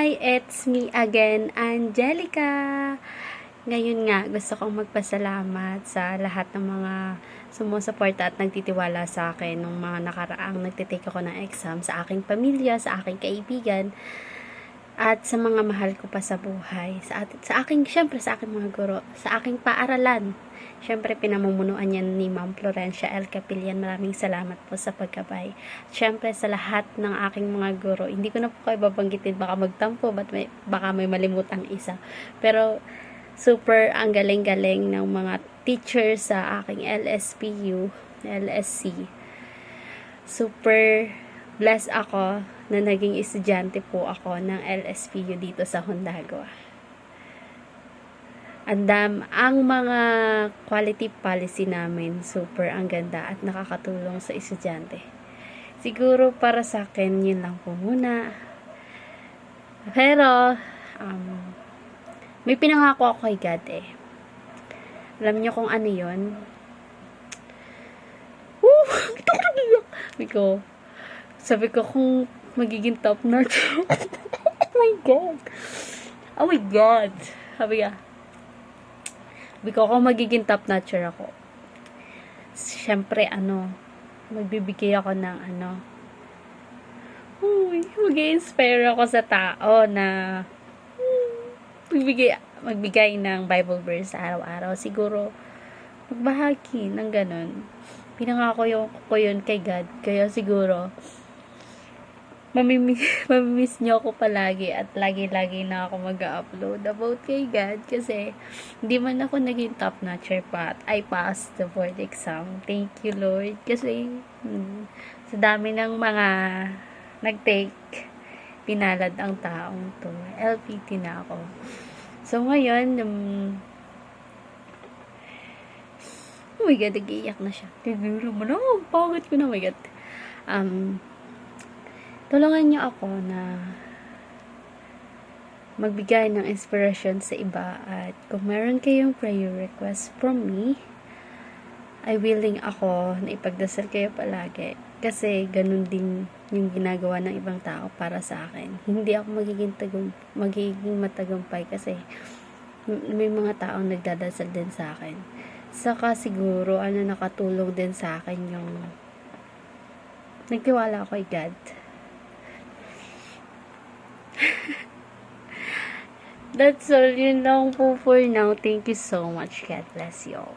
Hi, it's me again, Angelica. Ngayon nga, gusto kong magpasalamat sa lahat ng mga sumusuporta at nagtitiwala sa akin nung mga nakaraang nagtitake ako ng exam, sa aking pamilya, sa aking kaibigan, at sa mga mahal ko pa sa buhay. Syempre sa aking mga guro, sa aking paaralan. Syempre, pinamumunuan yan ni Ma'am Florencia L. Capillan. Maraming salamat po sa pagkabay. Syempre, sa lahat ng aking mga guro, hindi ko na po kayo babanggitin, baka magtampo, baka may malimutang isa. Pero, super ang galing-galing ng mga teachers sa aking LSPU, LSC. Super blessed ako na naging estudyante po ako ng LSPU dito sa Hondago. Ang mga quality policy namin, super ang ganda at nakakatulong sa estudyante. Siguro para sa akin, yun lang po muna. Pero, may pinangako ako kay God eh. Alam niyo kung ano yun? Sabi ko kung magiging top notch. Oh my God. Oh my God. Sabi ko kung magiging top notcher ako. Siyempre, magbibigay ako ng mag-i-inspire ako sa tao na magbigay ng Bible verse araw-araw. Siguro, magbahagi ng ganun. Pinangako ko yun kay God. Kaya siguro, mamimiss niyo ako palagi at lagi-lagi na ako mag-upload about kay God kasi hindi man ako naging top notcher pa at I passed the board exam. Thank you, Lord. Kasi sa dami ng mga nag-take, pinalad ang taong to. LPT na ako. So, ngayon, oh my God, nag-iiyak na siya. Tiguro mo na, pangit ko na, oh my God. Tulungan niyo ako na magbigay ng inspiration sa iba at kung meron kayong prayer request from me, ay willing ako na ipagdasal kayo palagi kasi ganun din yung ginagawa ng ibang tao para sa akin. Hindi ako magiging matagumpay kasi may mga taong nagdadasal din sa akin. Saka siguro nakatulong din sa akin yung nagtiwala ako kay God. That's all. Yun lang po for now. Thank you so much. God bless you all.